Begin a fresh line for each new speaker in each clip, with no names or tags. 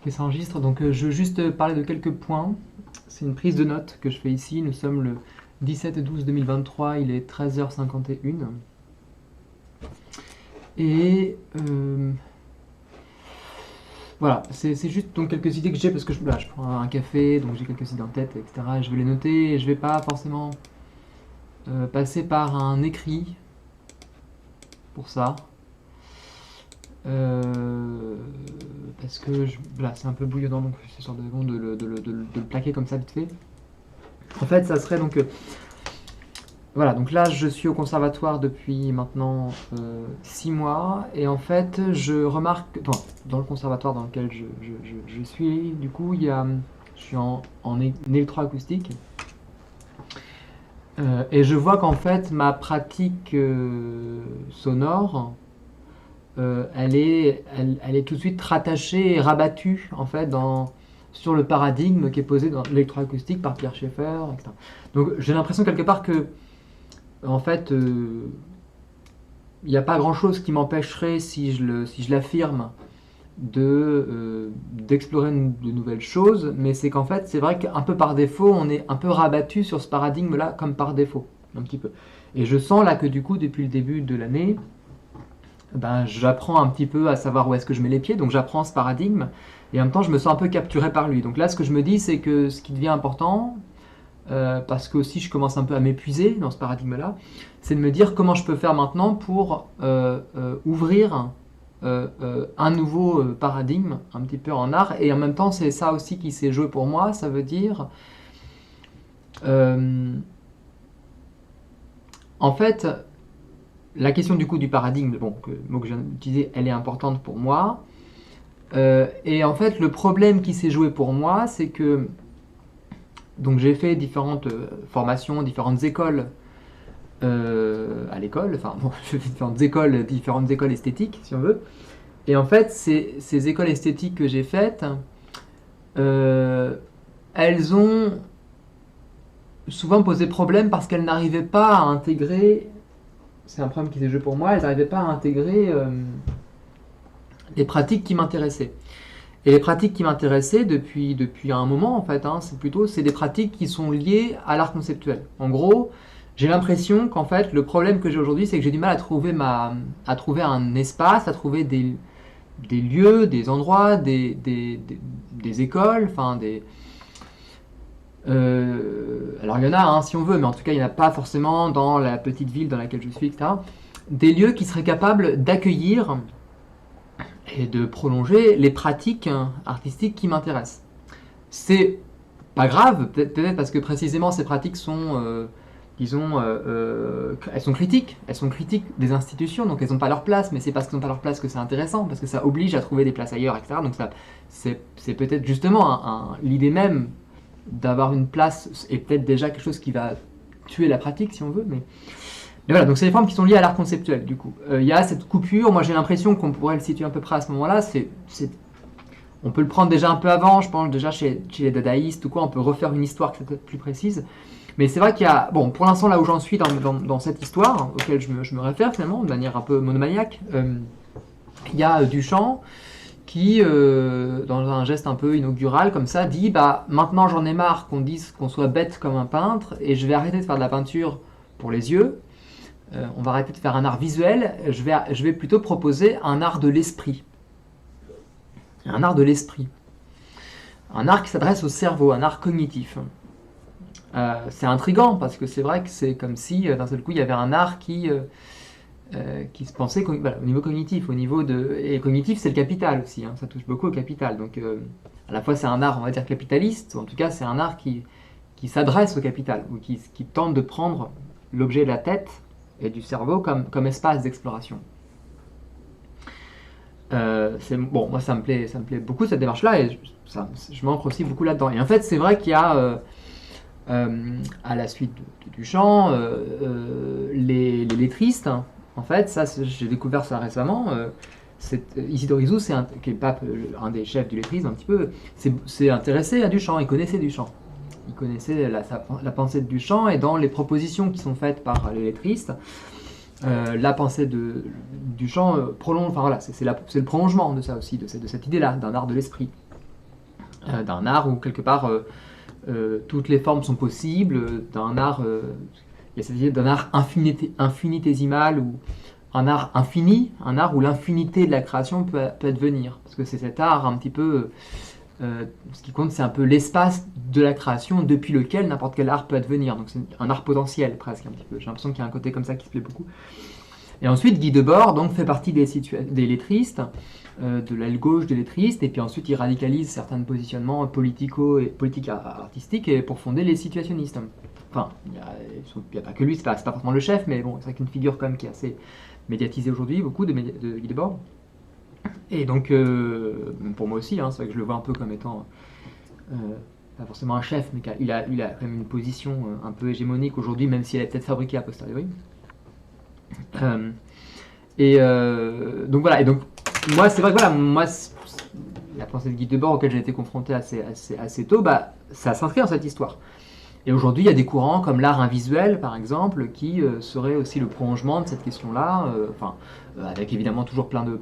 Ok, ça enregistre. Donc, je veux juste parler de quelques points. C'est une prise de notes que je fais ici. Nous sommes le 17-12-2023, il est 13h51. Et voilà, c'est juste donc quelques idées que j'ai parce que là, je prends un café, donc j'ai quelques idées en tête, etc. Et je vais les noter et je vais pas forcément passer par un écrit pour ça. Euh, Parce que là, c'est un peu bouillonnant, donc c'est sûr de le plaquer comme ça vite fait. En fait, ça serait donc voilà, donc là je suis au conservatoire depuis maintenant 6 mois et en fait je remarque, dans le conservatoire dans lequel je suis, du coup je suis en électroacoustique et je vois qu'en fait ma pratique sonore, elle est tout de suite rattachée et rabattue en fait sur le paradigme qui est posé dans l'électroacoustique par Pierre Schaeffer, etc. Donc j'ai l'impression quelque part que en fait, il n'y a pas grand-chose qui m'empêcherait, si je l'affirme, d'explorer de nouvelles choses, mais c'est qu'en fait, c'est vrai qu'un peu par défaut, on est un peu rabattu sur ce paradigme-là, comme par défaut, un petit peu. Et je sens là que du coup, depuis le début de l'année, ben, j'apprends un petit peu à savoir où est-ce que je mets les pieds, donc j'apprends ce paradigme, et en même temps, je me sens un peu capturé par lui. Donc là, ce que je me dis, c'est que ce qui devient important, parce que aussi je commence un peu à m'épuiser dans ce paradigme-là, c'est de me dire comment je peux faire maintenant pour ouvrir un nouveau paradigme, un petit peu en art, et en même temps c'est ça aussi qui s'est joué pour moi, ça veut dire, euh, en fait, la question du coup du paradigme, bon, le mot que je viens d'utiliser, elle est importante pour moi, et en fait le problème qui s'est joué pour moi, c'est que donc j'ai fait différentes formations, différentes écoles à l'école, enfin bon, je fais différentes écoles esthétiques si on veut. Et en fait, ces écoles esthétiques que j'ai faites, euh, elles ont souvent posé problème parce qu'elles n'arrivaient pas à intégrer, c'est un problème qui s'est joué pour moi, elles n'arrivaient pas à intégrer les pratiques qui m'intéressaient. Et les pratiques qui m'intéressaient depuis un moment en fait, hein, c'est des pratiques qui sont liées à l'art conceptuel. En gros, j'ai l'impression qu'en fait le problème que j'ai aujourd'hui, c'est que j'ai du mal à trouver un espace, à trouver des lieux, des endroits, des écoles, enfin alors il y en a hein, si on veut, mais en tout cas il n'y en a pas forcément dans la petite ville dans laquelle je suis, etc. Des lieux qui seraient capables d'accueillir et de prolonger les pratiques artistiques qui m'intéressent. C'est pas grave, peut-être parce que précisément ces pratiques sont, disons, elles sont critiques des institutions, donc elles n'ont pas leur place, mais c'est parce qu'elles n'ont pas leur place que c'est intéressant, parce que ça oblige à trouver des places ailleurs, etc. Donc ça, c'est peut-être justement l'idée même d'avoir une place est peut-être déjà quelque chose qui va tuer la pratique, si on veut, mais voilà, donc c'est des formes qui sont liées à l'art conceptuel, du coup. Il y a cette coupure, moi j'ai l'impression qu'on pourrait le situer à peu près à ce moment-là, on peut le prendre déjà un peu avant, je pense déjà chez les dadaïstes ou quoi, on peut refaire une histoire qui est plus précise. Mais c'est vrai qu'il y a, bon, pour l'instant là où j'en suis dans cette histoire, auquel je me réfère finalement, de manière un peu monomaniaque, il y a Duchamp qui, dans un geste un peu inaugural comme ça, dit bah maintenant j'en ai marre qu'on dise qu'on soit bête comme un peintre et je vais arrêter de faire de la peinture pour les yeux. On va arrêter de faire un art visuel, je vais plutôt proposer un art de l'esprit. Un art de l'esprit. Un art qui s'adresse au cerveau, un art cognitif. C'est intriguant parce que c'est vrai que c'est comme si d'un seul coup il y avait un art qui se pensait voilà, au niveau cognitif. Et cognitif c'est le capital aussi, hein, ça touche beaucoup au capital. Donc à la fois c'est un art on va dire capitaliste, ou en tout cas c'est un art qui s'adresse au capital, ou qui tente de prendre l'objet de la tête et du cerveau comme espace d'exploration. Bon, moi ça me plaît beaucoup cette démarche-là et je m'ancre aussi beaucoup là-dedans. Et en fait, c'est vrai qu'il y a à la suite de Duchamp les lettristes. Hein. En fait, ça, j'ai découvert ça récemment. Isidore Isou, qui est le pape, un des chefs du lettrisme un petit peu, s'est intéressé à Duchamp. Il connaissait Duchamp. Il connaissait la pensée de Duchamp et dans les propositions qui sont faites par les lettristes. La pensée de Duchamp prolonge, enfin voilà, c'est le prolongement de ça aussi, de cette idée-là, d'un art de l'esprit. d'un art où quelque part toutes les formes sont possibles, d'un art, il y a cette idée d'un art infinitésimal ou un art infini, un art où l'infinité de la création peut advenir. Parce que c'est cet art un petit peu, ce qui compte c'est un peu l'espace de la création depuis lequel n'importe quel art peut advenir. Donc c'est un art potentiel presque un petit peu. J'ai l'impression qu'il y a un côté comme ça qui se plaît beaucoup. Et ensuite Guy Debord donc, fait partie des lettristes, de l'aile gauche des lettristes, et puis ensuite il radicalise certains positionnements politiques artistiques pour fonder les situationnistes. Enfin, il n'y a pas que lui, c'est pas forcément le chef, mais bon, c'est vrai qu'une figure quand même qui est assez médiatisée aujourd'hui, beaucoup de Guy Debord. Et donc, pour moi aussi, hein, c'est vrai que je le vois un peu comme étant, pas forcément un chef, mais il a quand même une position un peu hégémonique aujourd'hui, même si elle est peut-être fabriquée a posteriori. Donc voilà, et donc moi c'est vrai que voilà, la pensée de Guy Debord auquel j'ai été confronté assez tôt, bah, ça s'inscrit dans cette histoire. Et aujourd'hui, il y a des courants comme l'art invisuel, par exemple, qui serait aussi le prolongement de cette question-là, avec évidemment toujours plein de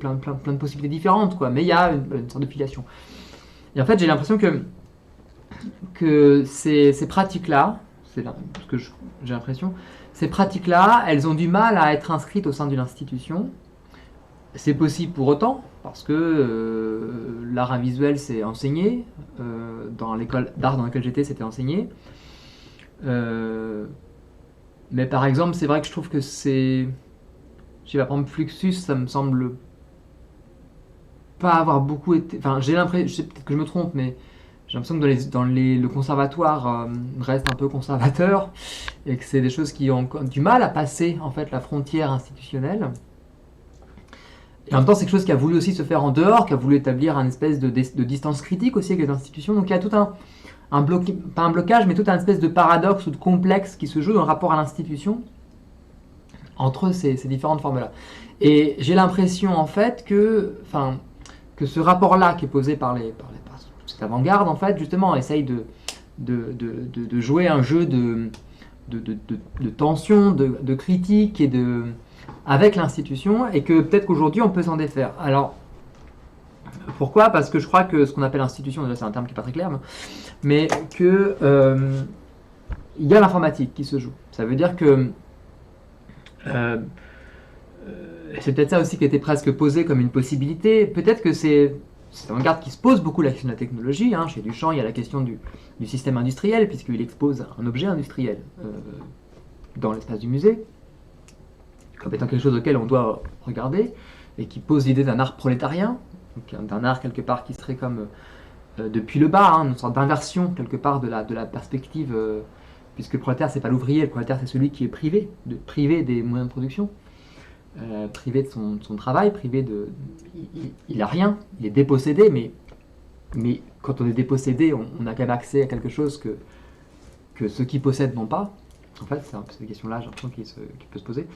possibilités différentes, quoi. Mais il y a une sorte de filiation. Et en fait, j'ai l'impression que ces pratiques-là, c'est ce que j'ai l'impression, ces pratiques-là, elles ont du mal à être inscrites au sein d'une institution. C'est possible pour autant, parce que l'art invisuel, c'est enseigné. Dans l'école d'art dans laquelle j'étais, c'était enseigné. Mais par exemple, c'est vrai que je trouve que c'est... Je sais pas, par exemple, Fluxus, ça me semble pas avoir beaucoup été... Enfin, j'ai l'impression, je sais peut-être que je me trompe, mais j'ai l'impression que le conservatoire reste un peu conservateur, et que c'est des choses qui ont du mal à passer, en fait, la frontière institutionnelle. Et en même temps, c'est quelque chose qui a voulu aussi se faire en dehors, qui a voulu établir un espèce de distance critique aussi avec les institutions. Donc il y a tout pas un blocage, mais tout un espèce de paradoxe ou de complexe qui se joue dans le rapport à l'institution entre ces différentes formes-là. Et j'ai l'impression en fait que ce rapport-là qui est posé par cette avant-garde, en fait, justement, essaye de jouer un jeu de tension, de critique et avec l'institution, et que peut-être qu'aujourd'hui on peut s'en défaire. Alors, pourquoi ? Parce que je crois que ce qu'on appelle institution, déjà c'est un terme qui n'est pas très clair, mais que il y a l'informatique qui se joue. Ça veut dire que c'est peut-être ça aussi qui a été presque posé comme une possibilité. Peut-être que c'est avant-garde qui se pose beaucoup la question de la technologie. Chez Duchamp, il y a la question du système industriel, puisqu'il expose un objet industriel dans l'espace du musée, comme étant quelque chose auquel on doit regarder, et qui pose l'idée d'un art prolétarien, donc d'un art quelque part qui serait comme depuis le bas, une sorte d'inversion quelque part de la perspective, puisque le prolétaire c'est pas l'ouvrier, le prolétaire c'est celui qui est privé des moyens de production, privé de son travail, il a rien, il est dépossédé, mais quand on est dépossédé, on a quand même accès à quelque chose que ceux qui possèdent n'ont pas. En fait, c'est cette question-là, j'ai l'impression qui peut se poser.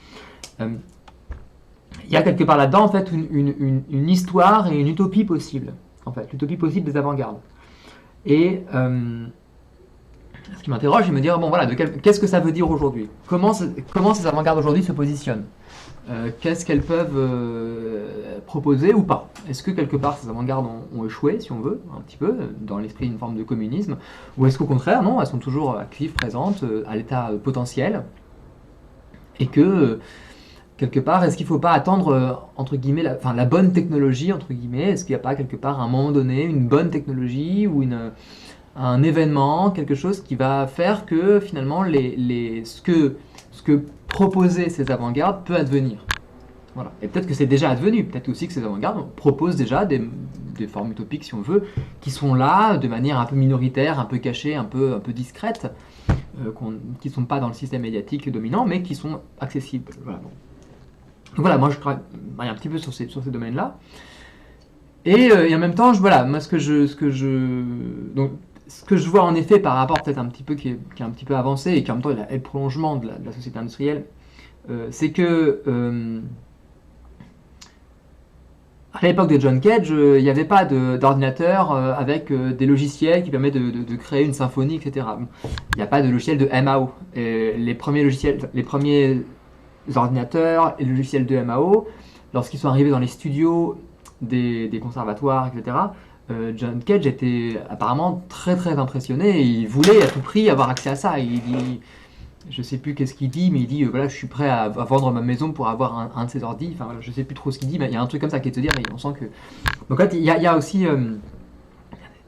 Il y a quelque part là-dedans, en fait, une histoire et une utopie possible. En fait, l'utopie possible des avant-gardes. Et ce qui m'interroge, c'est de me dire, bon voilà, qu'est-ce que ça veut dire aujourd'hui ? Comment ces avant-gardes aujourd'hui se positionnent ? Qu'est-ce qu'elles peuvent proposer ou pas ? Est-ce que quelque part ces avant-gardes ont échoué, si on veut, un petit peu, dans l'esprit d'une forme de communisme ? Ou est-ce qu'au contraire, non, elles sont toujours actives, présentes, à l'état potentiel ? Et que, quelque part, est-ce qu'il ne faut pas attendre, entre guillemets, la bonne technologie, entre guillemets ? Est-ce qu'il n'y a pas quelque part, à un moment donné, une bonne technologie ou un événement, quelque chose qui va faire que, finalement, ce que proposer ces avant-gardes peut advenir. Voilà. Et peut-être que c'est déjà advenu, peut-être aussi que ces avant-gardes proposent déjà des formes utopiques, si on veut, qui sont là de manière un peu minoritaire, un peu cachée, un peu discrète, qui ne sont pas dans le système médiatique dominant, mais qui sont accessibles. Voilà. Donc voilà, moi je travaille un petit peu sur ces domaines-là. Et en même temps, moi ce que je vois en effet par rapport peut-être un petit peu qui est un petit peu avancé et qui en même temps est le prolongement de la société industrielle, c'est que à l'époque de John Cage, il n'y avait pas d'ordinateur avec des logiciels qui permettent de créer une symphonie, etc. Il n'y a pas de logiciel de MAO. Les premiers ordinateurs et les logiciels de MAO, lorsqu'ils sont arrivés dans les studios des conservatoires, etc., John Cage était apparemment très très impressionné et il voulait à tout prix avoir accès à ça. Il dit, je sais plus qu'est-ce qu'il dit, mais il dit voilà, je suis prêt à vendre ma maison pour avoir un de ces ordi. Enfin, voilà, je sais plus trop ce qu'il dit, mais il y a un truc comme ça qui est de se dire, et on sent que. Donc là, il y a aussi.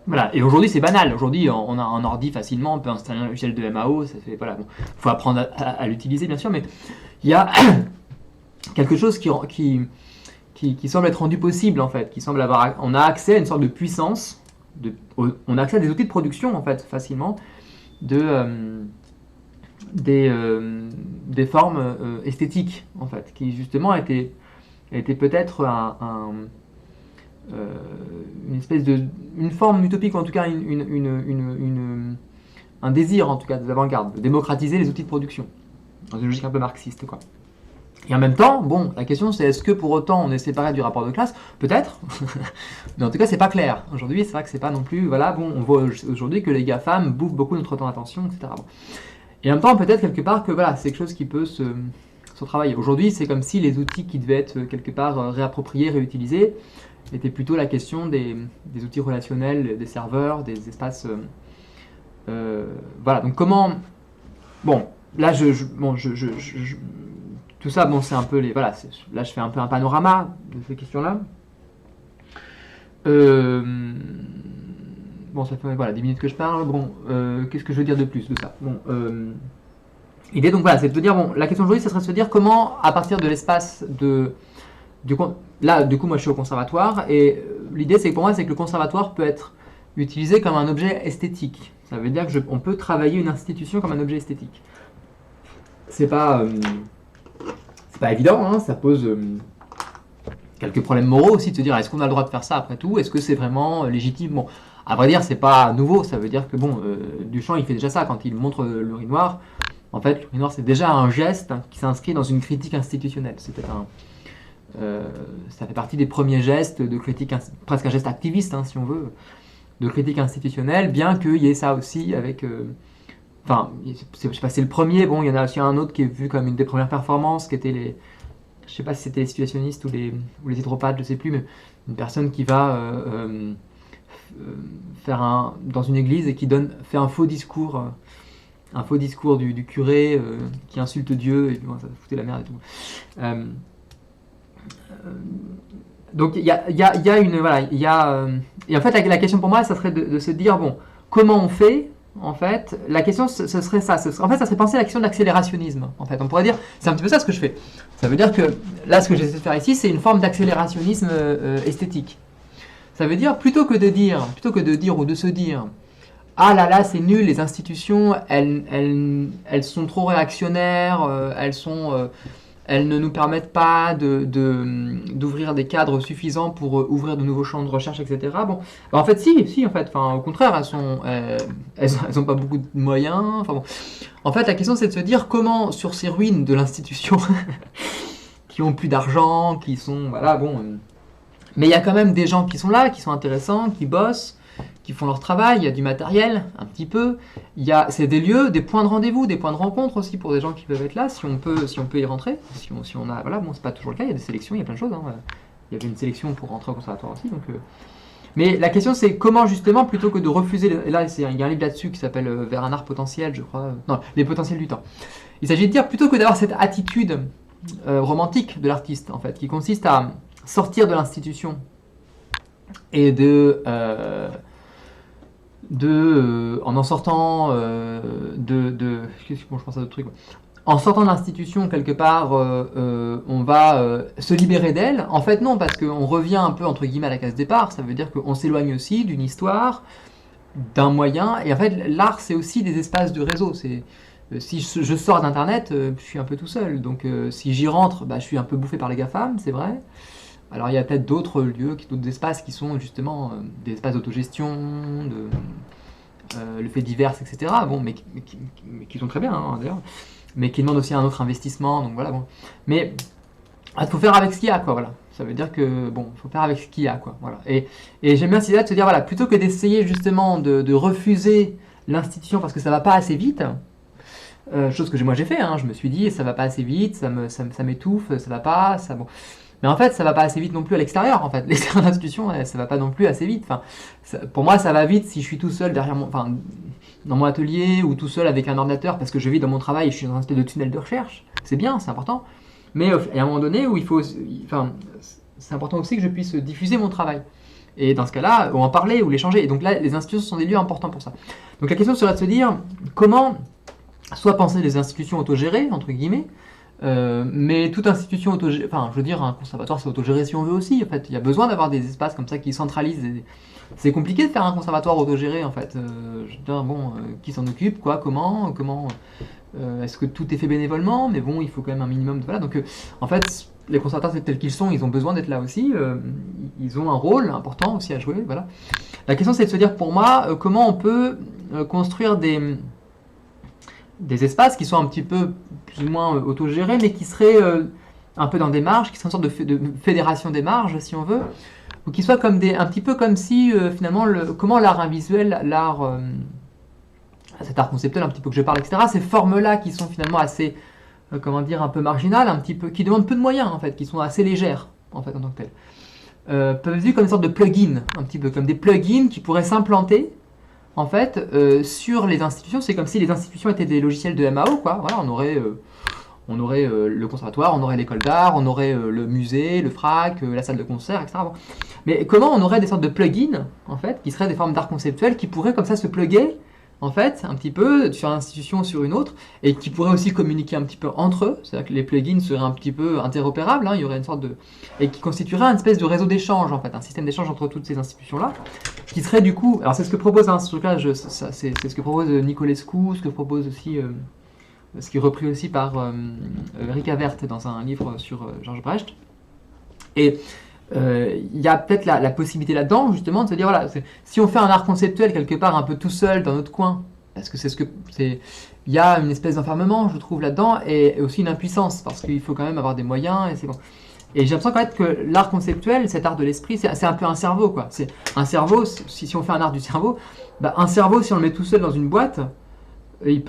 Voilà, et aujourd'hui c'est banal. Aujourd'hui, on a un ordi facilement, on peut installer un logiciel de MAO, ça fait. Voilà, bon, faut apprendre à l'utiliser, bien sûr, mais il y a quelque chose qui semble être rendu possible en fait, qui semble avoir, on a accès à une sorte de puissance, on a accès à des outils de production en fait facilement, des formes esthétiques en fait, qui justement étaient peut-être une espèce une forme utopique, ou en tout cas un désir en tout cas des avant-gardes, de démocratiser les outils de production dans une logique un peu marxiste quoi. Et en même temps, bon, la question c'est est-ce que pour autant on est séparé du rapport de classe? Peut-être, mais en tout cas c'est pas clair. Aujourd'hui c'est vrai que c'est pas non plus, voilà, bon, on voit aujourd'hui que les GAFAM bouffent beaucoup notre temps d'attention, etc. Bon. Et en même temps peut-être quelque part que voilà, c'est quelque chose qui peut se travailler. Aujourd'hui c'est comme si les outils qui devaient être quelque part réappropriés, réutilisés, étaient plutôt la question des outils relationnels, des serveurs, des espaces... voilà, donc comment... Bon, là tout ça, bon, c'est un peu les... Voilà, là, je fais un peu un panorama de ces questions-là. Bon, ça fait voilà, 10 minutes que je parle. Bon, qu'est-ce que je veux dire de plus de ça? Bon, l'idée, donc voilà, c'est de dire, bon, la question aujourd'hui, ce serait de se dire comment, à partir de l'espace là, du coup, moi, je suis au conservatoire, et l'idée, c'est que pour moi, c'est que le conservatoire peut être utilisé comme un objet esthétique. Ça veut dire qu'on peut travailler une institution comme un objet esthétique. C'est pas évident, hein, ça pose quelques problèmes moraux aussi de se dire est-ce qu'on a le droit de faire ça après tout, est-ce que c'est vraiment légitime? Bon, à vrai dire c'est pas nouveau, ça veut dire que bon, Duchamp il fait déjà ça quand il montre l'urinoir. En fait l'urinoir c'est déjà un geste qui s'inscrit dans une critique institutionnelle. C'était ça fait partie des premiers gestes de critique, presque un geste activiste hein, si on veut, de critique institutionnelle, bien qu'il y ait ça aussi avec... Enfin, je sais pas si c'est le premier, bon, il y en a aussi un autre qui est vu comme une des premières performances, qui était les... Je sais pas si c'était les situationnistes ou les hydropathes, je sais plus, mais une personne qui va faire dans une église et qui fait un faux discours du curé qui insulte Dieu, et bon, ça foutait la merde et tout. Donc il y a une... Voilà, et en fait la question pour moi, ça serait de se dire, bon, comment on fait? En fait, la question, ce serait ça. En fait, ça serait penser à la question de l'accélérationnisme. En fait, on pourrait dire, c'est un petit peu ça ce que je fais. Ça veut dire que là, ce que j'essaie de faire ici, c'est une forme d'accélérationnisme esthétique. Ça veut dire, plutôt que de dire ou de se dire, ah là là, c'est nul, les institutions, elles sont trop réactionnaires, elles ne nous permettent pas d'ouvrir des cadres suffisants pour ouvrir de nouveaux champs de recherche, etc. Bon, en fait, si, en fait. Enfin, au contraire, elles ont pas beaucoup de moyens. Enfin bon. En fait, la question, c'est de se dire comment, sur ces ruines de l'institution, qui ont plus d'argent, qui sont, voilà, bon. Mais il y a quand même des gens qui sont là, qui sont intéressants, qui bossent, qui font leur travail, il y a du matériel, un petit peu. C'est des lieux, des points de rendez-vous, des points de rencontre aussi pour des gens qui peuvent être là, si on peut y rentrer. Si on a, voilà, bon, c'est pas toujours le cas, il y a des sélections, il y a plein de choses. Hein. Il y avait une sélection pour rentrer au conservatoire aussi. Donc, mais la question c'est comment justement, plutôt que de refuser, là il y a un livre là-dessus qui s'appelle Vers un art potentiel, je crois, non, les potentiels du temps. Il s'agit de dire, plutôt que d'avoir cette attitude romantique de l'artiste, en fait, qui consiste à sortir de l'institution et en sortant je pense à d'autres trucs. En sortant de l'institution quelque part, on va se libérer d'elle. En fait non, parce qu'on revient un peu entre guillemets à la case départ. Ça veut dire qu'on s'éloigne aussi d'une histoire, d'un moyen. Et en fait, l'art c'est aussi des espaces de réseau. Si je sors d'internet, je suis un peu tout seul. Donc si j'y rentre, je suis un peu bouffé par les GAFAM, c'est vrai. Alors il y a peut-être d'autres lieux, d'autres espaces qui sont justement des espaces d'autogestion, le fait divers, etc. Bon, mais qui sont très bien hein, d'ailleurs, mais qui demandent aussi un autre investissement. Donc voilà, bon. Mais il faut faire avec ce qu'il y a, quoi. Voilà. Ça veut dire que bon, faut faire avec ce qu'il y a, quoi. Voilà. Et j'aime bien cette idée de se dire voilà, plutôt que d'essayer justement de refuser l'institution parce que ça va pas assez vite. Chose que moi j'ai fait, hein, je me suis dit ça va pas assez vite, ça m'étouffe, ça va pas, ça bon. Mais en fait, ça va pas assez vite non plus à l'extérieur. En fait, l'extérieur de l'institution, ça va pas non plus assez vite. Enfin, pour moi, ça va vite si je suis tout seul derrière enfin, dans mon atelier ou tout seul avec un ordinateur parce que je vis dans mon travail et je suis dans un espèce de tunnel de recherche. C'est bien, c'est important. Mais il y a un moment donné où enfin, c'est important aussi que je puisse diffuser mon travail. Et dans ce cas-là, ou en parler ou l'échanger. Et donc là, les institutions sont des lieux importants pour ça. Donc la question serait de se dire comment soit penser les institutions autogérées, entre guillemets, mais toute institution autogérée, enfin, je veux dire, un conservatoire c'est autogéré si on veut aussi. En fait, il y a besoin d'avoir des espaces comme ça qui centralisent. C'est compliqué de faire un conservatoire autogéré, en fait. Je veux dire, bon, qui s'en occupe, quoi, comment est-ce que tout est fait bénévolement? Mais bon, il faut quand même un minimum de... Voilà, donc en fait, les conservateurs tels qu'ils sont, ils ont besoin d'être là aussi. Ils ont un rôle important aussi à jouer, voilà. La question c'est de se dire, pour moi, comment on peut construire des espaces qui sont un petit peu plus ou moins autogérés, mais qui seraient un peu dans des marges, qui seraient une sorte de fédération des marges, si on veut, ou qui soient comme un petit peu comme si, finalement, comment l'art visuel, cet art conceptuel un petit peu que je parle, etc., ces formes-là qui sont finalement assez, comment dire, un peu marginales, un petit peu, qui demandent peu de moyens, en fait, qui sont assez légères, en fait, en tant que telles, peuvent être vues comme une sorte de plugins, un petit peu, comme des plugins qui pourraient s'implanter en fait, sur les institutions. C'est comme si les institutions étaient des logiciels de MAO, quoi. Voilà, on aurait le conservatoire, on aurait l'école d'art, on aurait le musée, le FRAC, la salle de concert, etc. Bon. Mais comment on aurait des sortes de plugins, en fait, qui seraient des formes d'art conceptuel, qui pourraient comme ça se plugger, en fait, un petit peu sur une institution sur une autre, et qui pourraient aussi communiquer un petit peu entre eux. C'est-à-dire que les plugins seraient un petit peu interopérables, hein, il y aurait une sorte de... et qui constituerait une espèce de réseau d'échange, en fait, un système d'échange entre toutes ces institutions-là, qui serait du coup... Alors c'est ce que propose, hein, ce truc-là, c'est ce que propose Nicolescu, ce que propose aussi... ce qui est repris aussi par Eric Avert dans un livre sur Georges Brecht. Et il y a peut-être la possibilité là-dedans, justement, de se dire, voilà, si on fait un art conceptuel quelque part un peu tout seul dans notre coin, parce que il y a une espèce d'enfermement, je trouve, là-dedans, et aussi une impuissance, parce qu'il faut quand même avoir des moyens, et c'est bon. Et j'ai l'impression quand même que l'art conceptuel, cet art de l'esprit, c'est un peu un cerveau, quoi. C'est un cerveau, si on fait un art du cerveau, bah, un cerveau, si on le met tout seul dans une boîte, il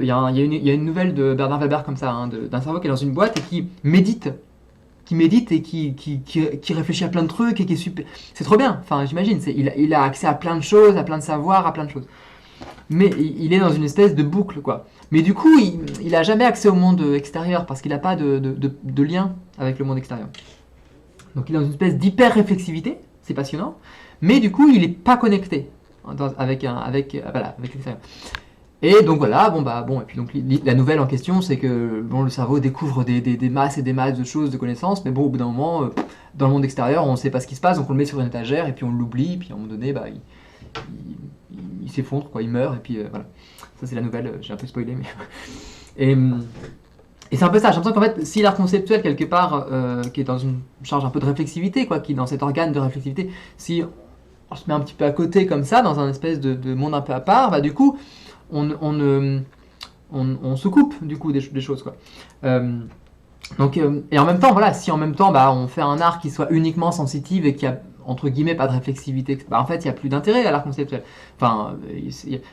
y a une nouvelle de Bernard Weber comme ça, hein, d'un cerveau qui est dans une boîte et qui médite et qui réfléchit à plein de trucs et qui est super. C'est trop bien, enfin j'imagine, il a accès à plein de choses, à plein de savoirs, à plein de choses. Mais il est dans une espèce de boucle, quoi. Mais du coup, il a jamais accès au monde extérieur parce qu'il n'a pas de lien avec le monde extérieur. Donc il est dans une espèce d'hyper-réflexivité, c'est passionnant, mais du coup il n'est pas connecté avec l'extérieur. Et donc voilà, et puis donc la nouvelle en question, c'est que bon, le cerveau découvre des masses et des masses de choses, de connaissances, mais bon, au bout d'un moment, dans le monde extérieur, on ne sait pas ce qui se passe, donc on le met sur une étagère, et puis on l'oublie, puis à un moment donné, il s'effondre, quoi, il meurt, et puis voilà. Ça c'est la nouvelle, j'ai un peu spoilé, mais... Et c'est un peu ça, j'ai l'impression qu'en fait, si l'art conceptuel, quelque part, qui est dans une charge un peu de réflexivité, quoi, qui est dans cet organe de réflexivité, si on se met un petit peu à côté comme ça, dans un espèce de monde un peu à part, bah du coup... On se coupe du coup des choses, quoi. Et en même temps, voilà, si en même temps on fait un art qui soit uniquement sensitif et qui a entre guillemets pas de réflexivité, en fait il n'y a plus d'intérêt à l'art conceptuel. Enfin,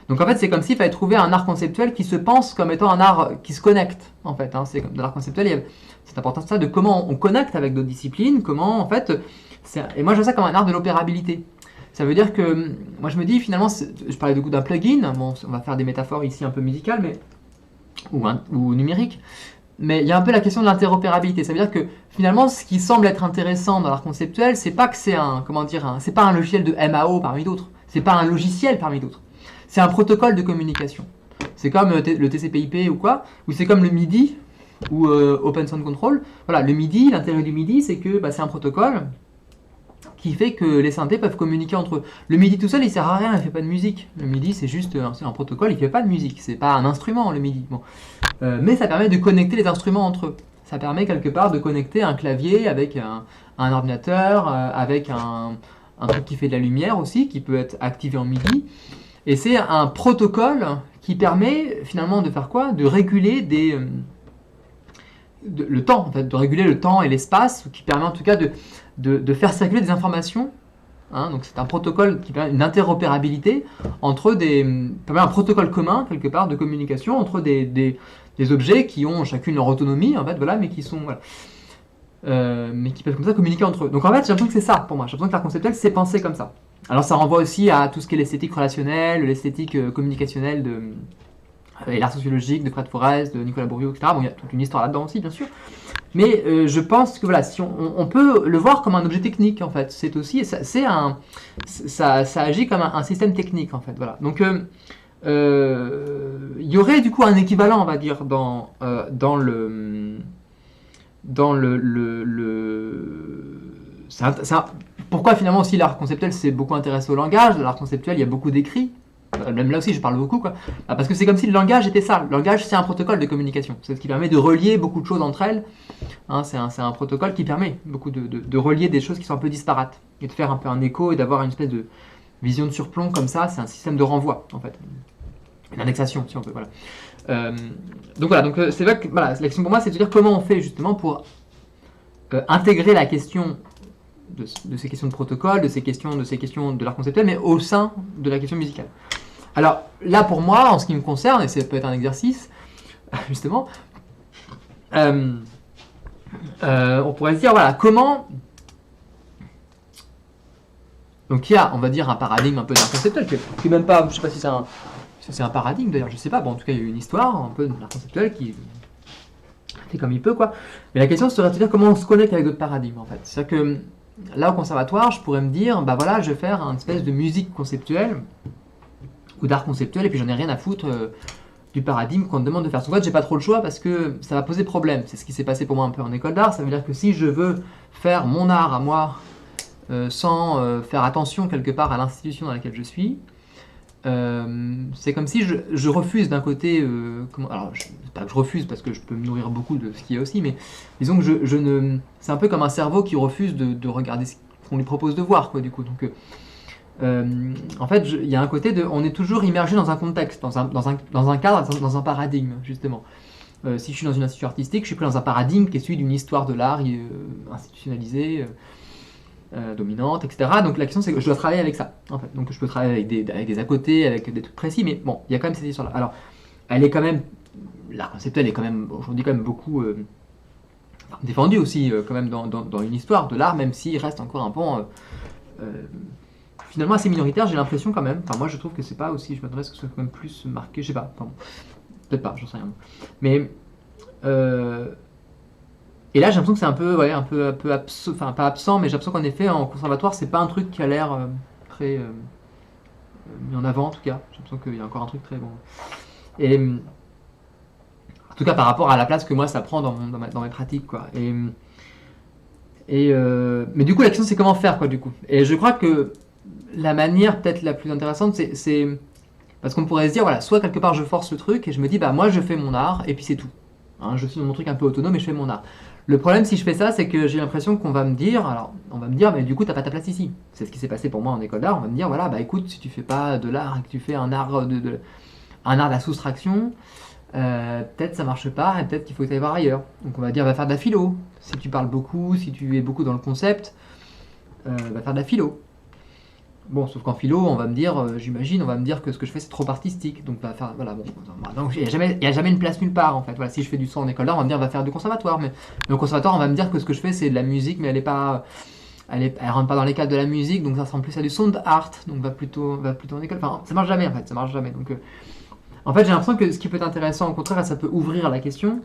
donc en fait c'est comme s'il fallait trouver un art conceptuel qui se pense comme étant un art qui se connecte, en fait. Hein, c'est comme dans l'art conceptuel, c'est important ça de comment on connecte avec d'autres disciplines, comment en fait. Et moi je vois ça comme un art de l'opérabilité. Ça veut dire que, moi je me dis finalement, je parlais d'un plugin, bon, on va faire des métaphores ici un peu musicales, ou numériques, mais il y a un peu la question de l'interopérabilité. Ça veut dire que finalement, ce qui semble être intéressant dans l'art conceptuel, c'est pas que c'est c'est pas un logiciel de MAO parmi d'autres, c'est pas un logiciel parmi d'autres, c'est un protocole de communication. C'est comme le TCP/IP ou quoi, ou c'est comme le MIDI ou Open Sound Control. Voilà, le MIDI, l'intérêt du MIDI, c'est que c'est un protocole qui fait que les synthés peuvent communiquer entre eux. Le MIDI tout seul, il sert à rien, il fait pas de musique. Le MIDI, c'est juste un protocole, il fait pas de musique. C'est pas un instrument, le MIDI. Bon. Mais ça permet de connecter les instruments entre eux. Ça permet quelque part de connecter un clavier avec un ordinateur, avec un truc qui fait de la lumière aussi, qui peut être activé en MIDI. Et c'est un protocole qui permet finalement de faire quoi? De réguler le temps, en fait, de réguler le temps et l'espace, qui permet en tout cas de faire circuler des informations. Hein, donc c'est un protocole qui permet une interopérabilité entre permet un protocole commun quelque part de communication entre des objets qui ont chacune leur autonomie, en fait, voilà, mais qui sont voilà. mais qui peuvent comme ça communiquer entre eux. Donc en fait, j'ai l'impression que c'est ça pour moi. J'ai l'impression que l'art conceptuel, c'est pensé comme ça. Alors ça renvoie aussi à tout ce qui est l'esthétique relationnelle, l'esthétique communicationnelle et l'art sociologique de Fred Forrest, de Nicolas Bourriaud, etc. Bon, il y a toute une histoire là-dedans aussi, bien sûr. Mais je pense que voilà, si on peut le voir comme un objet technique en fait. C'est aussi, ça agit comme un système technique en fait. Voilà. Donc il y aurait du coup un équivalent, on va dire, pourquoi finalement aussi l'art conceptuel s'est beaucoup intéressé au langage. L'art conceptuel, il y a beaucoup d'écrits. Même là aussi, je parle beaucoup, quoi. Parce que c'est comme si le langage était ça. Le langage, c'est un protocole de communication. C'est ce qui permet de relier beaucoup de choses entre elles. Hein, c'est un protocole qui permet beaucoup de relier des choses qui sont un peu disparates et de faire un peu un écho et d'avoir une espèce de vision de surplomb comme ça. C'est un système de renvoi, en fait. Une indexation, si on veut. Voilà. Donc voilà. Donc c'est vrai que voilà, la question pour moi, c'est de dire comment on fait justement pour intégrer la question de ces questions de protocole, de ces questions de l'art conceptuel, mais au sein de la question musicale. Alors là, pour moi, en ce qui me concerne, et ça peut être un exercice, justement, on pourrait se dire, voilà, comment... Donc il y a, on va dire, un paradigme un peu d'art conceptuel, qui est même pas, je sais pas si c'est un paradigme d'ailleurs, je sais pas, bon, en tout cas, il y a eu une histoire un peu de l'art conceptuel qui fait comme il peut, quoi. Mais la question serait de dire comment on se connecte avec d'autres paradigmes, en fait. C'est-à-dire que là, au conservatoire, je pourrais me dire, bah voilà, je vais faire une espèce de musique conceptuelle, ou d'art conceptuel, et puis j'en ai rien à foutre du paradigme qu'on me demande de faire. En fait, j'ai pas trop le choix parce que ça va poser problème. C'est ce qui s'est passé pour moi un peu en école d'art. Ça veut dire que si je veux faire mon art à moi, sans faire attention quelque part à l'institution dans laquelle je suis, c'est comme si je refuse d'un côté, alors pas que je refuse parce que je peux me nourrir beaucoup de ce qu'il y a aussi, mais disons que c'est un peu comme un cerveau qui refuse de regarder ce qu'on lui propose de voir, quoi, du coup. Donc en fait, il y a un côté on est toujours immergé dans un contexte, dans un cadre, dans un paradigme, justement. Si je suis dans une institution artistique, je suis pris dans un paradigme qui est celui d'une histoire de l'art institutionnalisée, dominante, etc. Donc la question, c'est que je dois travailler avec ça, en fait. Donc je peux travailler avec des à côté, avec des trucs précis, mais bon, il y a quand même cette histoire-là. Alors, elle est quand même, l'art conceptuel est quand même, aujourd'hui, quand même beaucoup défendu aussi, quand même, dans une histoire de l'art, même s'il reste encore un pan... finalement assez minoritaire, j'ai l'impression quand même. Enfin, moi je trouve que c'est pas aussi. Je m'attendais à ce que ce soit quand même plus marqué. Je sais pas. Enfin, peut-être pas, j'en sais rien. Mais et là j'ai l'impression que c'est un peu, ouais, un peu absent. Enfin, pas absent, mais j'ai l'impression qu'en effet en conservatoire c'est pas un truc qui a l'air très mis en avant en tout cas. J'ai l'impression qu'il y a encore un truc très bon. Et en tout cas par rapport à la place que moi ça prend dans mes pratiques, quoi. Mais du coup la question c'est comment faire, quoi, du coup. Et je crois que la manière peut-être la plus intéressante, c'est parce qu'on pourrait se dire, voilà, soit quelque part je force le truc et je me dis, bah moi je fais mon art et puis c'est tout. Hein, je suis dans mon truc un peu autonome et je fais mon art. Le problème si je fais ça, c'est que j'ai l'impression qu'on va me dire, mais du coup t'as pas ta place ici. C'est ce qui s'est passé pour moi en école d'art. On va me dire, voilà, bah écoute, si tu fais pas de l'art et que tu fais un art de la soustraction, peut-être ça marche pas et peut-être qu'il faut que tu ailles voir ailleurs. Donc on va dire, va faire de la philo. Si tu parles beaucoup, si tu es beaucoup dans le concept, va faire de la philo. Bon, sauf qu'en philo, on va me dire, j'imagine, on va me dire que ce que je fais c'est trop artistique. Donc, voilà, bon, donc il n'y a jamais une place nulle part en fait. Voilà, si je fais du son en école d'art, on va me dire, va faire du conservatoire. Mais au conservatoire, on va me dire que ce que je fais c'est de la musique, mais elle rentre pas dans les cadres de la musique, donc ça ressemble plus à du sound art. Donc, va plutôt en école. Enfin, ça marche jamais en fait, ça marche jamais. Donc, en fait, j'ai l'impression que ce qui peut être intéressant, au contraire, ça peut ouvrir la question,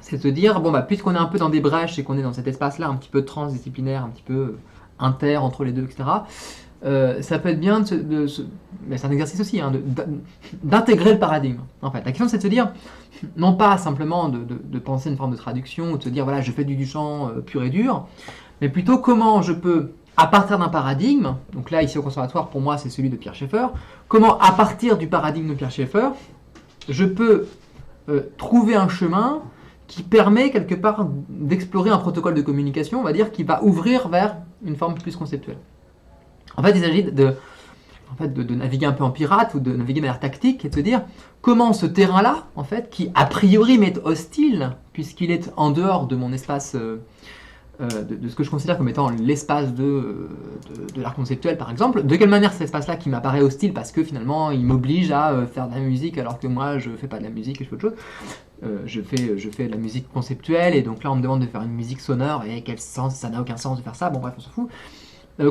c'est de se dire, bon, bah, puisqu'on est un peu dans des brèches et qu'on est dans cet espace-là, un petit peu transdisciplinaire, un petit peu inter entre les deux, etc. Ça peut être bien mais c'est un exercice aussi, hein, d'intégrer le paradigme. En fait, la question c'est de se dire, non pas simplement de penser une forme de traduction ou de se dire voilà je fais du Duchamp pur et dur, mais plutôt comment je peux, à partir d'un paradigme, donc là ici au conservatoire pour moi c'est celui de Pierre Schaeffer, comment à partir du paradigme de Pierre Schaeffer, je peux trouver un chemin qui permet quelque part d'explorer un protocole de communication, on va dire, qui va ouvrir vers une forme plus conceptuelle. En fait, il s'agit de naviguer un peu en pirate ou de naviguer de manière tactique et de se dire comment ce terrain-là, en fait, qui a priori m'est hostile, puisqu'il est en dehors de mon espace de ce que je considère comme étant l'espace de l'art conceptuel, par exemple. De quelle manière cet espace-là qui m'apparaît hostile parce que finalement il m'oblige à faire de la musique alors que moi je fais pas de la musique et je fais autre chose. Je fais de la musique conceptuelle et donc là on me demande de faire une musique sonore et quel sens, ça n'a aucun sens de faire ça, bon bref on s'en fout.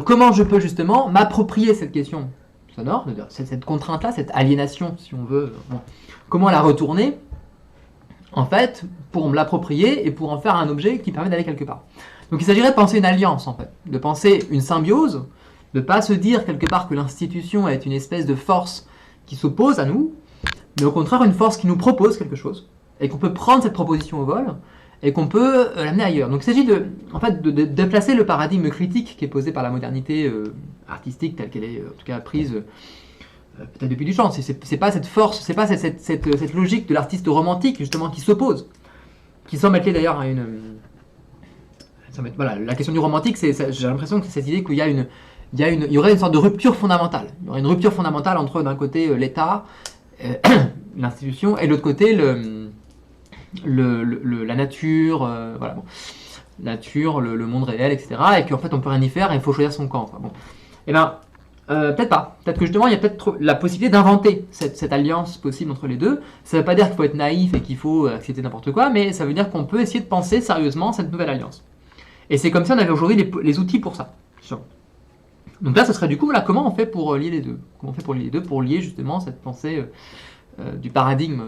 Comment je peux justement m'approprier cette question sonore, cette contrainte-là, cette aliénation si on veut, bon. Comment la retourner en fait pour me l'approprier et pour en faire un objet qui permet d'aller quelque part. Donc il s'agirait de penser une alliance en fait, de penser une symbiose, de ne pas se dire quelque part que l'institution est une espèce de force qui s'oppose à nous, mais au contraire une force qui nous propose quelque chose, et qu'on peut prendre cette proposition au vol, et qu'on peut l'amener ailleurs. Donc il s'agit de déplacer le paradigme critique qui est posé par la modernité artistique telle qu'elle est en tout cas prise peut-être depuis Duchamp. C'est pas cette force, c'est pas cette logique de l'artiste romantique justement qui s'oppose, qui semble être liée d'ailleurs à une... Voilà, la question du romantique, j'ai l'impression que c'est cette idée qu'il y aurait une sorte de rupture fondamentale. Il y aurait une rupture fondamentale entre d'un côté l'État, l'institution, et de l'autre côté la nature, voilà, bon. Nature, le monde réel, etc. Et qu'en fait on peut rien y faire et il faut choisir son camp. Quoi. Bon. Et ben, peut-être pas. Peut-être que justement il y a peut-être la possibilité d'inventer cette alliance possible entre les deux. Ça ne veut pas dire qu'il faut être naïf et qu'il faut accepter n'importe quoi, mais ça veut dire qu'on peut essayer de penser sérieusement cette nouvelle alliance. Et c'est comme si on avait aujourd'hui les outils pour ça. Donc là, ce serait du coup, voilà, comment on fait pour lier les deux? Comment on fait pour lier les deux? Pour lier justement cette pensée du paradigme,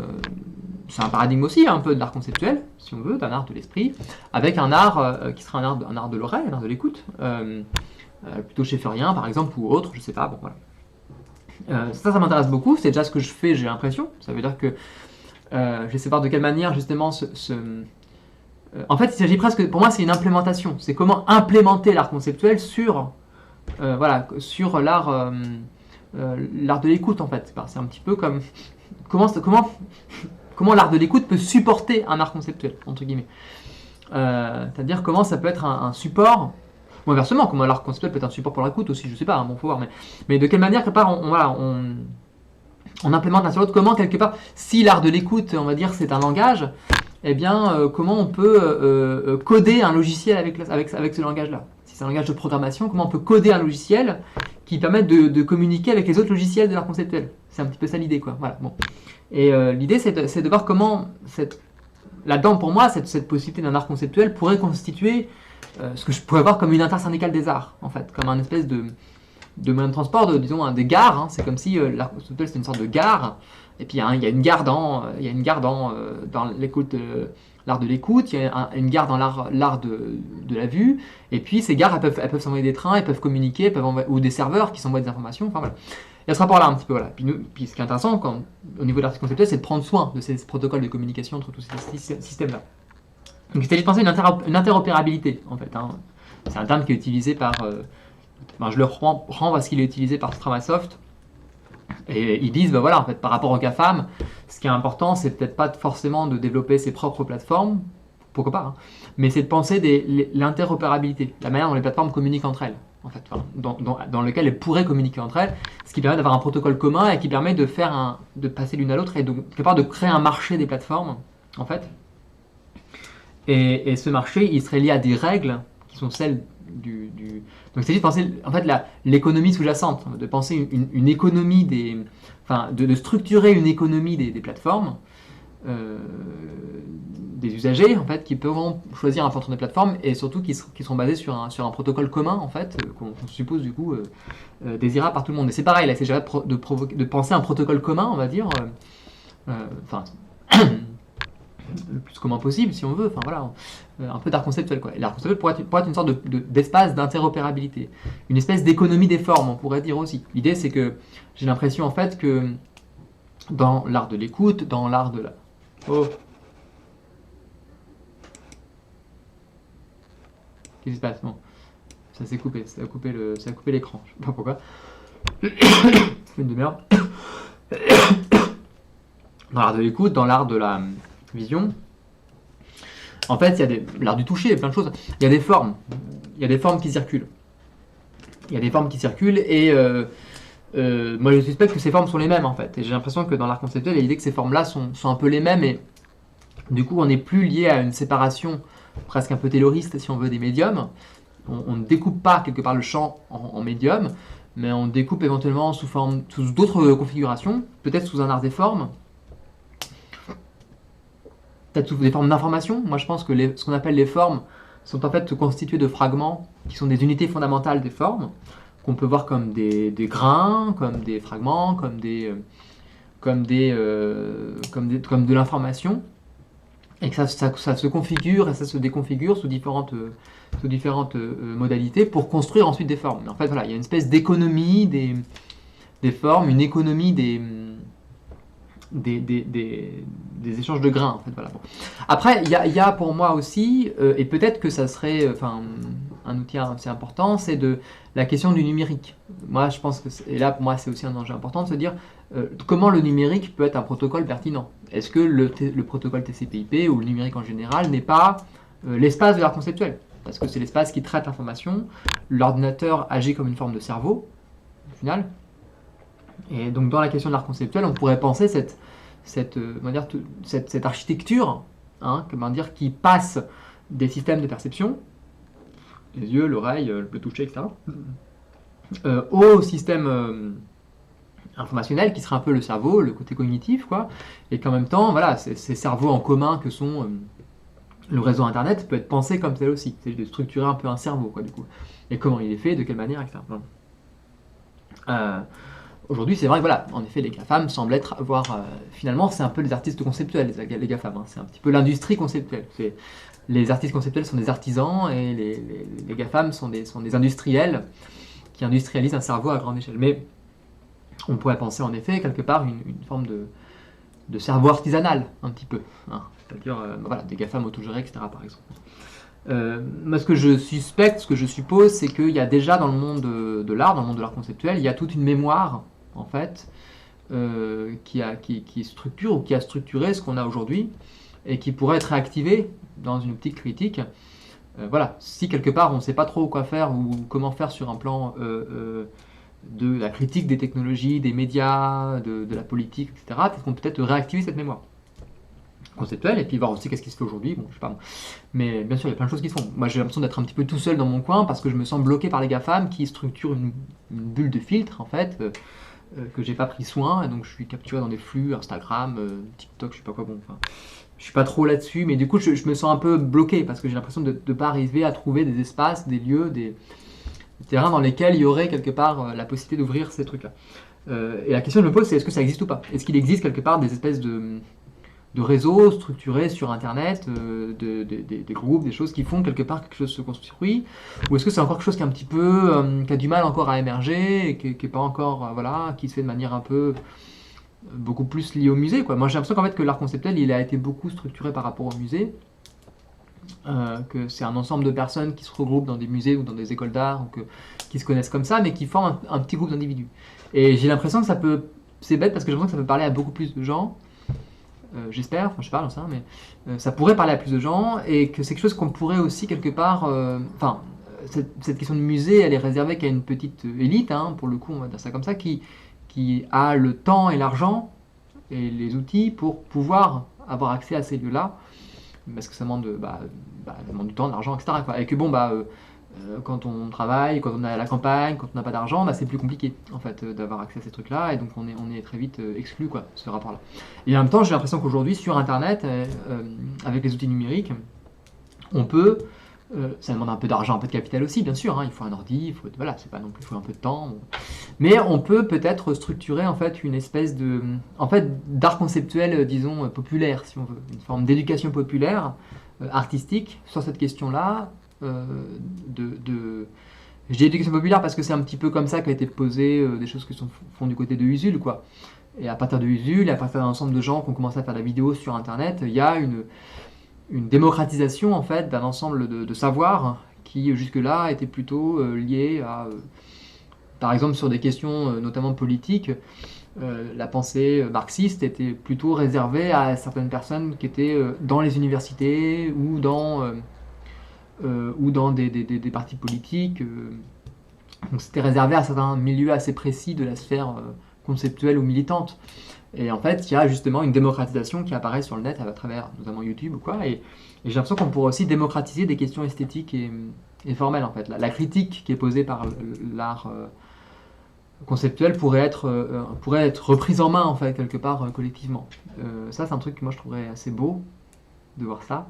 c'est un paradigme aussi un peu de l'art conceptuel, si on veut, d'un art de l'esprit, avec un art qui serait un art de l'oreille, un art de l'écoute, plutôt schefferien par exemple, ou autre, je sais pas, bon voilà. Ça m'intéresse beaucoup, c'est déjà ce que je fais, j'ai l'impression. Ça veut dire que je sais pas de quelle manière justement en fait, il s'agit presque, pour moi, c'est une implémentation. C'est comment implémenter l'art conceptuel sur, sur l'art de l'écoute, en fait. C'est un petit peu comme comment l'art de l'écoute peut supporter un art conceptuel, entre guillemets. C'est-à-dire comment ça peut être un support, ou inversement, comment l'art conceptuel peut être un support pour l'écoute aussi, je sais pas, hein, bon, faut voir, mais de quelle manière, quelque part, on implémente l'un sur l'autre, comment, quelque part, si l'art de l'écoute, on va dire, c'est un langage, eh bien, comment on peut coder un logiciel avec ce langage-là. Si c'est un langage de programmation, comment on peut coder un logiciel qui permette de communiquer avec les autres logiciels de l'art conceptuel. C'est un petit peu ça l'idée, quoi. Voilà, bon. Et l'idée, c'est de voir comment, là-dedans, pour moi, cette possibilité d'un art conceptuel pourrait constituer ce que je pourrais voir comme une intersyndicale des arts, en fait, comme un espèce de moyen de transport, disons, des gares. Hein. C'est comme si l'art conceptuel, c'était une sorte de gare. Et puis il y a une gare dans l'écoute, l'art de l'écoute, il y a une gare dans l'art de la vue, et puis ces gares elles peuvent s'envoyer des trains, elles peuvent communiquer, ou des serveurs qui s'envoient des informations, enfin voilà. Il y a ce rapport-là un petit peu, voilà. Puis ce qui est intéressant au niveau de l'art conceptuel, c'est de prendre soin de ces protocoles de communication entre tous ces systèmes-là. Donc il s'agit de penser une interopérabilité, en fait. Hein. C'est un terme qui est utilisé par... je le renvoie à ce qu'il est utilisé par Stramasoft. Et ils disent, voilà, en fait, par rapport aux GAFAM, ce qui est important, c'est peut-être pas forcément de développer ses propres plateformes, pourquoi pas, hein, mais c'est de penser l'interopérabilité, la manière dont les plateformes communiquent entre elles, en fait, enfin, dans lequel elles pourraient communiquer entre elles, ce qui permet d'avoir un protocole commun et qui permet de passer l'une à l'autre et quelque part de créer un marché des plateformes, en fait. Et ce marché, il serait lié à des règles qui sont celles donc c'est juste de penser en fait l'économie sous-jacente, de penser une économie de structurer une économie des plateformes, des usagers en fait qui peuvent choisir un fonction de plateforme et surtout qui sont basés sur un protocole commun en fait qu'on suppose du coup désirable par tout le monde. Et c'est pareil là, c'est de penser un protocole commun, on va dire, le plus commun possible si on veut, enfin voilà, un peu d'art conceptuel quoi. Et l'art conceptuel pourrait être une sorte d'espace d'interopérabilité, une espèce d'économie des formes, on pourrait dire aussi. L'idée c'est que j'ai l'impression en fait que dans l'art de l'écoute, dans l'art de la... Oh, qu'est-ce qui se passe? Bon, ça s'est coupé, ça a coupé l'écran, je sais pas pourquoi. Ça fait une demi-heure. Dans l'art de l'écoute, dans l'art de la vision, en fait, il y a l'art du toucher, il y a plein de choses. Il y a des formes qui circulent. Et moi je suspecte que ces formes sont les mêmes en fait. Et j'ai l'impression que dans l'art conceptuel, il y a l'idée que ces formes-là sont un peu les mêmes et du coup on n'est plus lié à une séparation presque un peu tayloriste si on veut des médiums. On ne découpe pas quelque part le champ en médium, mais on découpe éventuellement sous d'autres configurations, peut-être sous un art des formes, peut-être sous des formes d'information. Moi je pense que ce qu'on appelle les formes sont en fait constituées de fragments qui sont des unités fondamentales des formes, qu'on peut voir comme des grains, comme des fragments, comme de l'information, et que ça se configure et ça se déconfigure sous différentes modalités pour construire ensuite des formes. Mais en fait, voilà, il y a une espèce d'économie des formes, une économie des échanges de grains. En fait, voilà. Bon. Après, il y a pour moi aussi, et peut-être que ça serait un outil assez important, c'est la question du numérique. Moi, je pense que, et là pour moi c'est aussi un enjeu important de se dire comment le numérique peut être un protocole pertinent. Est-ce que le protocole TCP/IP ou le numérique en général n'est pas l'espace de l'art conceptuel? Parce que c'est l'espace qui traite l'information. L'ordinateur agit comme une forme de cerveau, au final. Et donc dans la question de l'art conceptuel, on pourrait penser cette architecture, hein, qui passe des systèmes de perception, les yeux, l'oreille, le toucher, etc., au système informationnel qui serait un peu le cerveau, le côté cognitif, quoi, et qu'en même temps, voilà, ces cerveaux en commun que sont le réseau internet peut être pensé comme tel aussi, c'est de structurer un peu un cerveau, quoi, du coup, et comment il est fait, de quelle manière, etc. Voilà. Aujourd'hui, c'est vrai que voilà, en effet, les GAFAM semblent avoir finalement, c'est un peu les artistes conceptuels, les GAFAM, hein, c'est un petit peu l'industrie conceptuelle. Les artistes conceptuels sont des artisans et les GAFAM sont des industriels qui industrialisent un cerveau à grande échelle. Mais on pourrait penser en effet quelque part une forme de cerveau artisanal, un petit peu, hein, c'est-à-dire voilà, des GAFAM autogérés, etc. par exemple. Moi, ce que je suspecte, ce que je suppose, c'est qu'il y a déjà dans le monde de l'art, dans le monde de l'art conceptuel, il y a toute une mémoire, en fait, qui structure ou qui a structuré ce qu'on a aujourd'hui et qui pourrait être réactivée dans une optique critique. Voilà, si quelque part on ne sait pas trop quoi faire ou comment faire sur un plan de la critique des technologies, des médias, de la politique, etc., peut-être qu'on peut peut-être réactiver cette mémoire conceptuelle et puis voir aussi qu'est-ce qui se fait aujourd'hui. Bon, je sais pas. Mais bien sûr, il y a plein de choses qui se font. Moi, j'ai l'impression d'être un petit peu tout seul dans mon coin parce que je me sens bloqué par les GAFAM qui structurent une bulle de filtre, en fait, que j'ai pas pris soin, et donc je suis capturé dans des flux Instagram, TikTok, je sais pas quoi. Bon, enfin, je suis pas trop là-dessus, mais du coup, je me sens un peu bloqué parce que j'ai l'impression de ne pas arriver à trouver des espaces, des lieux, des terrains dans lesquels il y aurait quelque part la possibilité d'ouvrir ces trucs-là. Et la question que je me pose, c'est est-ce que ça existe ou pas? Est-ce qu'il existe quelque part des espèces de réseaux structurés sur Internet, des groupes, des choses qui font quelque part quelque chose se construit, ou est-ce que c'est encore quelque chose qui est un petit peu, qui a du mal encore à émerger, et qui est pas encore, voilà, qui se fait de manière un peu beaucoup plus liée au musée, quoi. Moi j'ai l'impression qu'en fait que l'art conceptuel il a été beaucoup structuré par rapport au musée, que c'est un ensemble de personnes qui se regroupent dans des musées ou dans des écoles d'art, ou qui se connaissent comme ça, mais qui forment un petit groupe d'individus. Et j'ai l'impression que ça peut, c'est bête parce que j'ai l'impression que ça peut parler à beaucoup plus de gens, j'espère, enfin je sais pas, j'en sais rien, mais ça pourrait parler à plus de gens, et que c'est quelque chose qu'on pourrait aussi quelque part, enfin, cette question de musée, elle est réservée qu'à une petite élite, hein, pour le coup, on va dire ça comme ça, qui a le temps et l'argent et les outils pour pouvoir avoir accès à ces lieux-là, parce que ça demande, ça demande du temps, de l'argent, etc., quoi. Et que bon, quand on travaille, quand on est à la campagne, quand on n'a pas d'argent, c'est plus compliqué en fait d'avoir accès à ces trucs-là, et donc on est très vite exclu, quoi, ce rapport-là. Et en même temps, j'ai l'impression qu'aujourd'hui sur Internet, avec les outils numériques, on peut, ça demande un peu d'argent, un peu de capital aussi, bien sûr, hein, il faut un ordi, il faut, voilà, c'est pas non plus, il faut un peu de temps, bon. Mais on peut peut-être structurer en fait une espèce de, en fait, d'art conceptuel, disons populaire, si on veut, une forme d'éducation populaire, artistique, sur cette question-là. Je dis éducation populaire parce que c'est un petit peu comme ça qu'a été posé des choses qui font du côté de Usul, quoi. Et à partir de Usul, et à partir d'un ensemble de gens qui ont commencé à faire de la vidéo sur Internet, il y a une démocratisation en fait d'un ensemble de savoirs qui jusque-là étaient plutôt liés à, par exemple sur des questions notamment politiques, la pensée marxiste était plutôt réservée à certaines personnes qui étaient dans les universités ou dans des partis politiques. Donc c'était réservé à certains milieux assez précis de la sphère conceptuelle ou militante. Et en fait, il y a justement une démocratisation qui apparaît sur le net à travers notamment YouTube ou quoi. Et j'ai l'impression qu'on pourrait aussi démocratiser des questions esthétiques et formelles en fait. La critique qui est posée par l'art conceptuel pourrait être reprise en main en fait quelque part collectivement. Ça, c'est un truc que moi je trouverais assez beau de voir ça.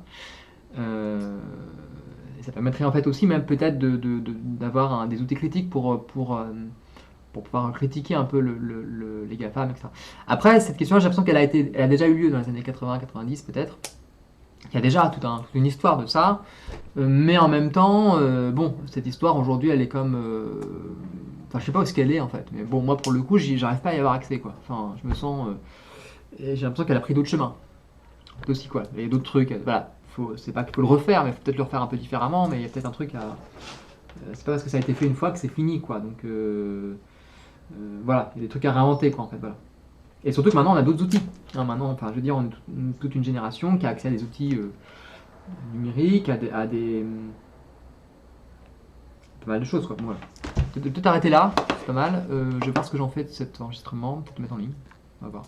Et ça permettrait en fait aussi même peut-être d'avoir des outils critiques pour pouvoir critiquer un peu les GAFAM, etc. Après, cette question-là, j'ai l'impression elle a déjà eu lieu dans les années 80-90 peut-être. Il y a déjà toute une histoire de ça, mais en même temps, bon, cette histoire aujourd'hui, elle est comme... Enfin, je sais pas où est-ce qu'elle est en fait, mais bon, moi pour le coup, j'arrive pas à y avoir accès quoi. Enfin, je me sens... et j'ai l'impression qu'elle a pris d'autres chemins. Aussi quoi, il y a d'autres trucs, voilà. C'est pas qu'il faut le refaire, mais il faut peut-être le refaire un peu différemment, mais il y a peut-être un truc à... c'est pas parce que ça a été fait une fois que c'est fini quoi, donc... voilà, il y a des trucs à réinventer quoi en fait, voilà. Et surtout que maintenant on a d'autres outils. Hein, maintenant, enfin je veux dire, on est toute une génération qui a accès à des outils numériques, pas mal de choses quoi. Bon, voilà. Peut-être arrêter là, c'est pas mal. Je vais voir ce que j'en fais de cet enregistrement, peut-être le mettre en ligne. On va voir.